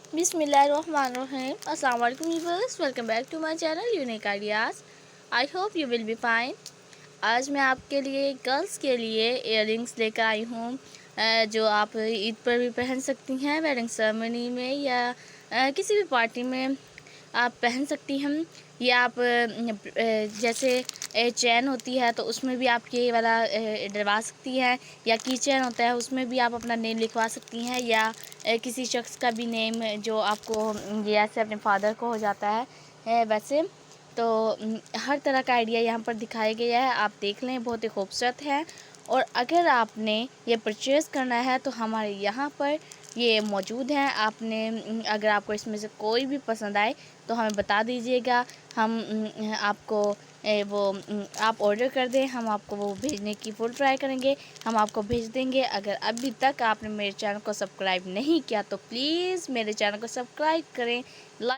Bismillahirrahmanirrahim. Assalamu alaikum viewers. Welcome back to my channel Unique Ideas. I hope you will be fine. आज मैं आपके लिए girls के लिए इयररिंग्स लेकर आई हूँ जो आप ईद पर भी पहन सकती हैं, वेडिंग सेरेमनी में या किसी भी पार्टी में आप पहन सकती हैं। या आप जैसे चैन होती है तो उसमें भी आप ये वाला डलवा सकती हैं, या की चैन होता है उसमें भी आप अपना नेम लिखवा सकती हैं, या किसी शख्स का भी नेम जो आपको जैसे अपने फादर को हो जाता है वैसे। तो हर तरह का आइडिया यहाँ पर दिखाया गया है, आप देख लें, बहुत ही खूबसूरत है। और अगर आपने ये परचेज़ करना है तो हमारे यहाँ पर ये मौजूद हैं। आपने अगर आपको इसमें से कोई भी पसंद आए तो हमें बता दीजिएगा, हम आपको वो आप ऑर्डर कर दें, हम आपको वो भेजने की फुल ट्राई करेंगे, हम आपको भेज देंगे। अगर अभी तक आपने मेरे चैनल को सब्सक्राइब नहीं किया तो प्लीज़ मेरे चैनल को सब्सक्राइब करें, लाइक